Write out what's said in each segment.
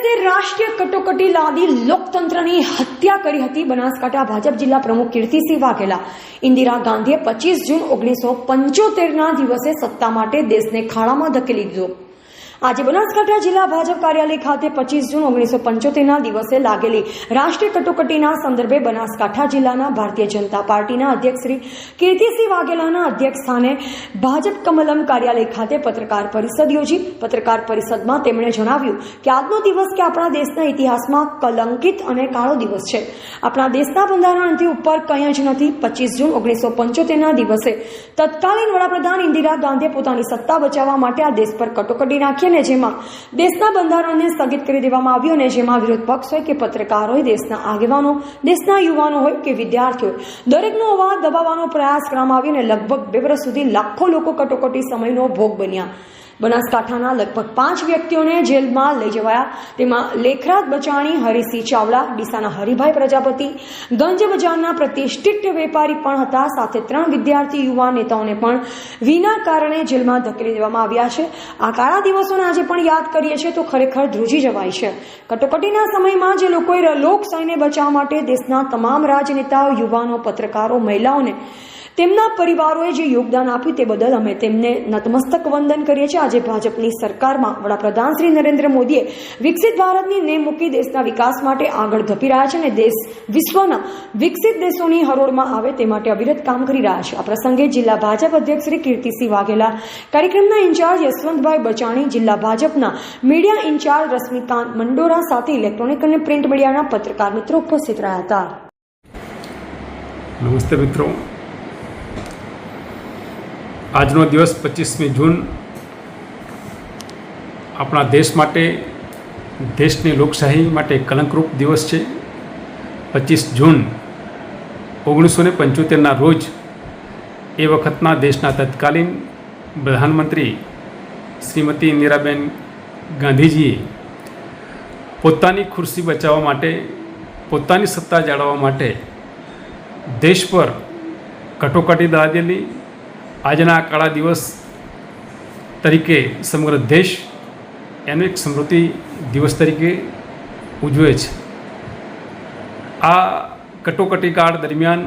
કોંગ્રેસે રાષ્ટ્રીય કટોકટી લાદી લોકતંત્રની હત્યા કરી હતી. બનાસકાંઠા ભાજપ જિલ્લા પ્રમુખ કીર્તિસિંહ વાઘેલા. ઇન્દિરા ગાંધીએ 25 જૂન 1975ના દિવસે સત્તા માટે દેશને ખાડામાં ધકેલી દીધો. આજે બનાસકાંઠા જિલ્લા ભાજપ કાર્યાલય ખાતે 25 જૂન 1975ના દિવસે લાગેલી રાષ્ટ્રીય કટોકટીના સંદર્ભે બનાસકાંઠા જિલ્લાના ભારતીય જનતા પાર્ટીના અધ્યક્ષ શ્રી કીર્તિસિંહ વાઘેલાના અધ્યક્ષસ્થાને ભાજપ કમલમ કાર્યાલય ખાતે પત્રકાર પરિષદ યોજી. પત્રકાર પરિષદમાં તેમણે જણાવ્યું કે આજનો દિવસ કે આપણા દેશના ઇતિહાસમાં કલંકિત અને કાળો દિવસ છે. આપણા દેશના બંધારણથી ઉપર કંઈ જ નથી. 25 જૂન 1975ના દિવસે તત્કાલીન વડાપ્રધાન ઇન્દિરા ગાંધીએ પોતાની સત્તા બચાવવા માટે આ દેશ પર કટોકટી નાખી, જેમાં દેશના બંધારણને સ્થગિત કરી દેવામાં આવ્યું અને જેમાં વિરોધ પક્ષ હોય કે પત્રકાર હોય, દેશના આગેવાનો, દેશના યુવાનો હોય કે વિદ્યાર્થીઓ, દરેકનો અવાજ દબાવવાનો પ્રયાસ કરવામાં આવ્યો અને લગભગ 2 વર્ષ સુધી લાખો લોકો કટોકટી સમયનો ભોગ બન્યા. બનાસકાંઠાના લગભગ 5 વ્યક્તિઓને જેલમાં લઈ જવાયા. તેમાં લેખરાજ બચાણી, હરિસિંહ ચાવડા, ડીસાના હરિભાઈ પ્રજાપતિ, ગંજ બજારના પ્રતિષ્ઠિત વેપારી પણ હતા. સાથે 3 વિદ્યાર્થી યુવા નેતાઓને પણ વિના કારણે જેલમાં ધકેલી દેવામાં આવ્યા છે. આ કાળા દિવસોને આજે પણ યાદ કરીએ છીએ તો ખરેખર ધ્રુજી જવાય છે. કટોકટીના સમયમાં જે લોકોએ લોકશાહીને બચાવવા માટે દેશના તમામ રાજનેતાઓ, યુવાનો, પત્રકારો, મહિલાઓને, તેમના પરિવારોએ જે યોગદાન આપ્યું તે બદલ અમે તેમને નતમસ્તક વંદન કરીએ છીએ. આજે ભાજપની સરકારમાં વડાપ્રધાન શ્રી નરેન્દ્ર મોદીએ વિકસિત ભારતની નેમ મૂકી દેશના વિકાસ માટે આગળ ધપી રહ્યા છે અને દેશ વિશ્વના વિકસિત દેશોની હરોળમાં આવે તે માટે અવિરત કામ કરી રહ્યા છે. આ પ્રસંગે જિલ્લા ભાજપ અધ્યક્ષ શ્રી કીર્તિસિંહ વાઘેલા, કાર્યક્રમના ઇન્ચાર્જ યશવંતભાઈ બચાણી, જિલ્લા ભાજપના મીડિયા ઇન્ચાર્જ રશ્મિકાંત મંડોરા સાથે ઇલેક્ટ્રોનિક અને પ્રિન્ટ મીડિયાના પત્રકાર મિત્રો ઉપસ્થિત રહ્યા હતા. નમસ્તે મિત્રો, આજનો દિવસ 25મી જૂન આપણા દેશ માટે, દેશની લોકશાહી માટે કલંકરૂપ દિવસ છે. 25 જૂન 1975ના રોજ એ વખતના દેશના તત્કાલીન પ્રધાનમંત્રી શ્રીમતી ઇન્દિરાબેન ગાંધીજીએ પોતાની ખુરશી બચાવવા માટે, પોતાની સત્તા જાળવવા માટે દેશ પર કટોકટી લાદેલી. આજના કાળા દિવસ તરીકે સમગ્ર દેશ એનો એક સ્મૃતિ દિવસ તરીકે ઉજવે છે. આ કટોકટી કાળ દરમિયાન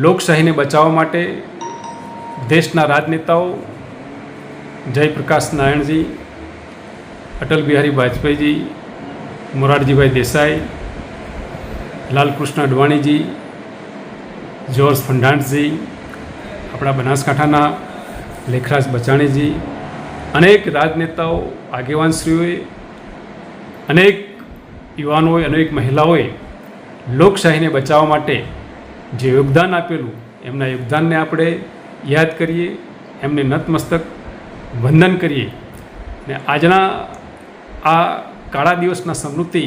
લોકશાહીને બચાવવા માટે દેશના રાજનેતાઓ જયપ્રકાશ નારાયણજી, અટલ બિહારી વાજપેયીજી, મોરારજીભાઈ દેસાઈ, લાલકૃષ્ણ અડવાણીજી, જ્યોર્જ ફર્નાન્ડિસજી, આપણા બનાસકાંઠાના લેખરાજ બચાણીજી, અનેક રાજનેતાઓ, આગેવાનશ્રીઓએ, અનેક યુવાનોએ, અનેક મહિલાઓએ લોકશાહીને બચાવવા માટે જે યોગદાન આપેલું, એમના યોગદાનને આપણે યાદ કરીએ, એમને નતમસ્તક વંદન કરીએ ને આજના આ કાળા દિવસના સ્મૃતિ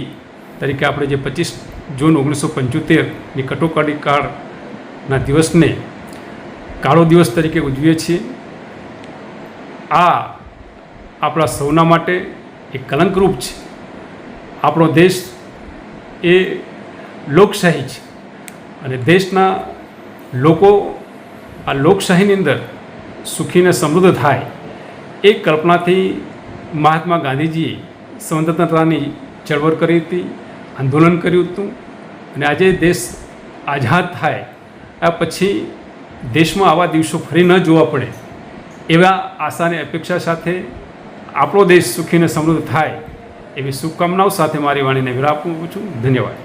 તરીકે આપણે જે 25 જૂન 1975ની કટોકટી કાળના દિવસને કાળો દિવસ તરીકે ઉજવીએ છીએ. આ આપણા સૌના માટે એક કલંકરૂપ છે. આપણો દેશ એ લોકશાહી છે અને દેશના લોકો આ લોકશાહીની અંદર સુખી અને સમૃદ્ધ થાય એ કલ્પનાથી મહાત્મા ગાંધીજીએ સ્વતંત્રતાની ચળવળ કરી હતી, આંદોલન કર્યું હતું અને આજે દેશ આઝાદ થાય આ પછી દેશમાં આવા દિવસો ફરી ન જોવા પડે એવા આશાની અપેક્ષા સાથે આપણો દેશ સુખી અને સમૃદ્ધ થાય એવી શુભકામનાઓ સાથે મારી વાણીને વિરામ આપું છું. ધન્યવાદ.